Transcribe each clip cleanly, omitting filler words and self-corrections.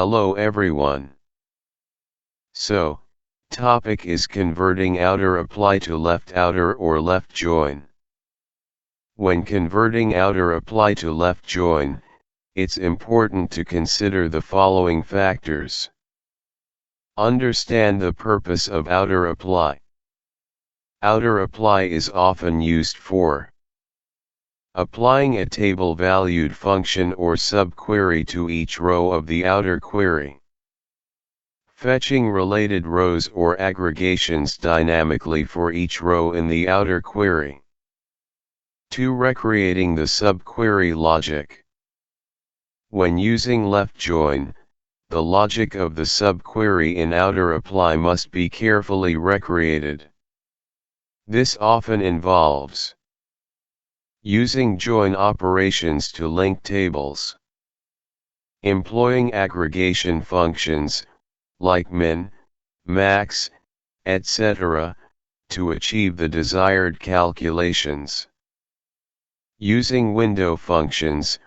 Hello everyone. So, topic is converting outer apply to left outer or left join. When converting outer apply to left join, it's important to consider the following factors. Understand the purpose of outer apply. Outer apply is often used for applying a table-valued function or subquery to each row of the outer query. Fetching related rows or aggregations dynamically for each row in the outer query. 2. Recreating the subquery logic. When using left join, the logic of the subquery in outer apply must be carefully recreated. This often involves using join operations to link tables, employing aggregation functions, like min, max, etc., to achieve the desired calculations, using window functions,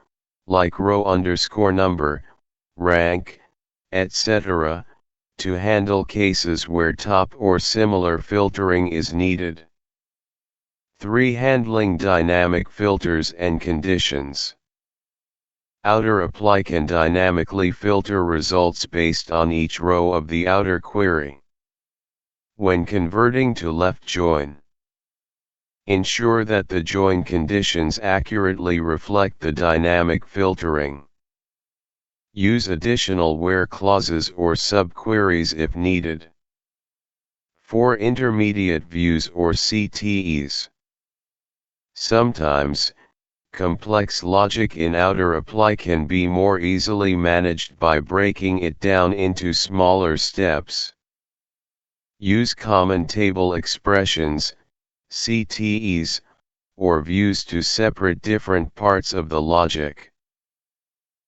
like row_number, rank, etc., to handle cases where top or similar filtering is needed. 3. Handling dynamic filters and conditions. Outer apply can dynamically filter results based on each row of the outer query. When converting to left join, ensure that the join conditions accurately reflect the dynamic filtering. Use additional where clauses or subqueries if needed. 4. Intermediate views or CTEs. Sometimes, complex logic in outer apply can be more easily managed by breaking it down into smaller steps. Use common table expressions, CTEs, or views to separate different parts of the logic.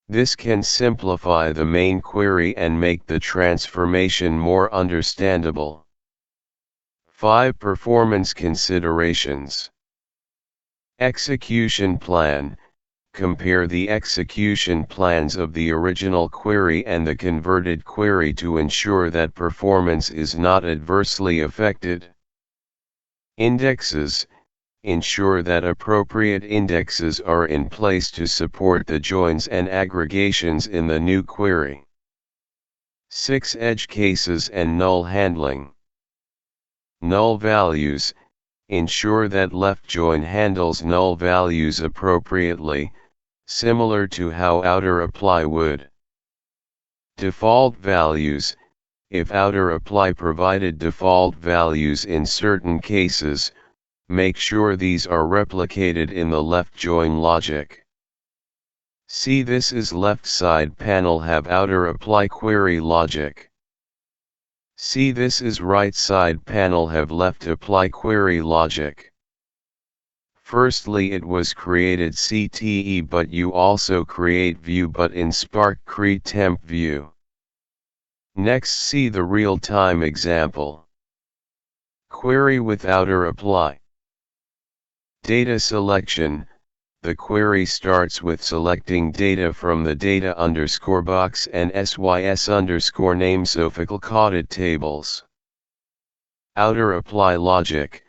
This can simplify the main query and make the transformation more understandable. 5. Performance considerations. Execution plan. Compare the execution plans of the original query and the converted query to ensure that performance is not adversely affected. Indexes. Ensure that appropriate indexes are in place to support the joins and aggregations in the new query. 6. Edge cases and null handling. Null values. Ensure that left join handles null values appropriately, similar to how outer apply would. Default values. If outer apply provided default values in certain cases, make sure these are replicated in the left join logic. See, this is left side panel have outer apply query logic. See, this is right side panel have left apply query logic. Firstly, it was created CTE, but you also create view but in Spark create temp view. Next, see the real-time example. Query with outer apply. Data selection. The query starts with selecting data from the data underscore box and sys underscore namesophical tables. Outer apply logic.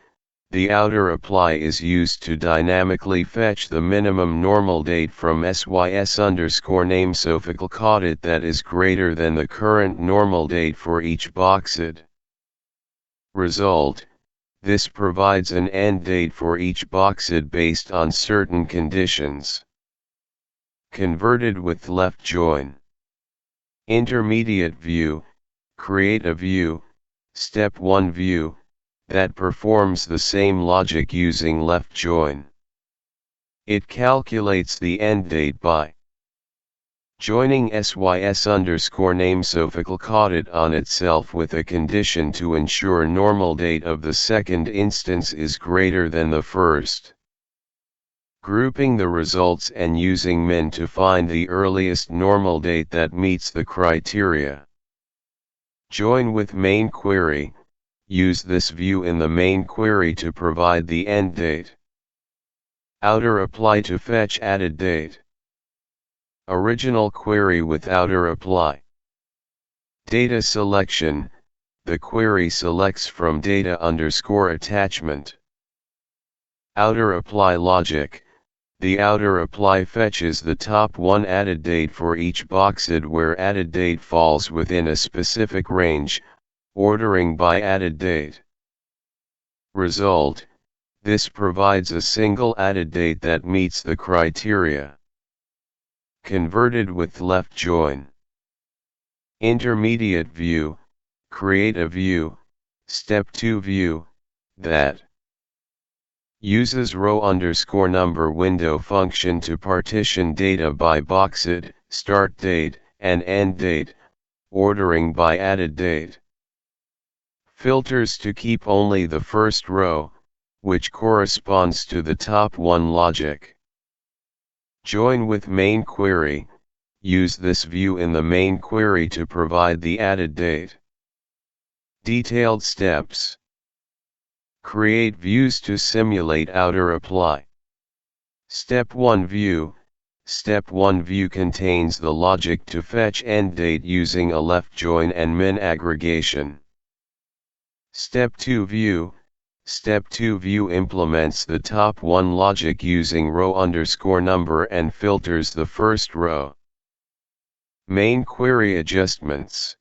The outer apply is used to dynamically fetch the minimum normal date from sys underscore namesophical that is greater than the current normal date for each boxed. Result. This provides an end date for each boxed based on certain conditions. Converted with left join. Intermediate view. Create a view, step 1 view, that performs the same logic using left join. It calculates the end date by joining sys underscore namesophical on itself with a condition to ensure normal date of the second instance is greater than the first. Grouping the results and using min to find the earliest normal date that meets the criteria. Join with main query. Use this view in the main query to provide the end date. Outer apply to fetch added date. Original query with outer apply. Data selection, the query selects from data_attachment. Outer apply logic, the outer apply fetches the top one added date for each boxed where added date falls within a specific range, ordering by added date. Result, this provides a single added date that meets the criteria. Converted with left join. Intermediate view, create a view, step 2 view, that uses row_number window function to partition data by boxed, start date, and end date, ordering by added date. Filters to keep only the first row, which corresponds to the top one logic. Join with main query, use this view in the main query to provide the added date. Detailed steps. Create views to simulate outer apply. Step 1 view. Step 1 view contains the logic to fetch end date using a left join and min aggregation. Step 2 view. Step 2 view implements the top one logic using row_number and filters the first row. Main query adjustments.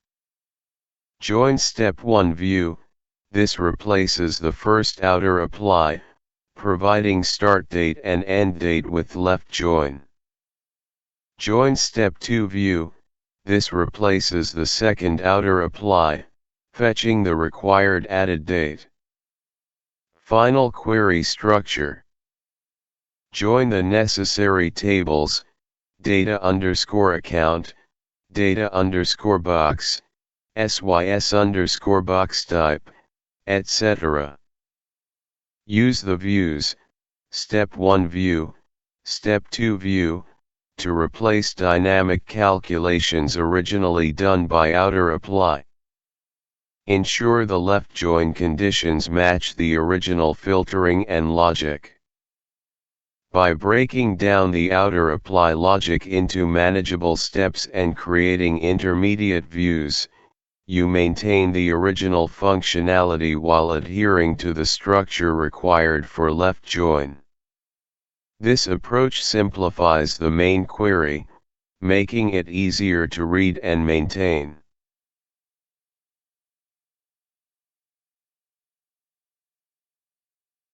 Join step 1 view, this replaces the first outer apply, providing start date and end date with left join. Join step 2 view, this replaces the second outer apply, fetching the required added date. Final query structure. Join the necessary tables, data_account, data_box, sys_box type, etc. Use the views, step 1 view, step 2 view, to replace dynamic calculations originally done by outer apply. Ensure the left join conditions match the original filtering and logic. By breaking down the outer apply logic into manageable steps and creating intermediate views, you maintain the original functionality while adhering to the structure required for left join. This approach simplifies the main query, making it easier to read and maintain.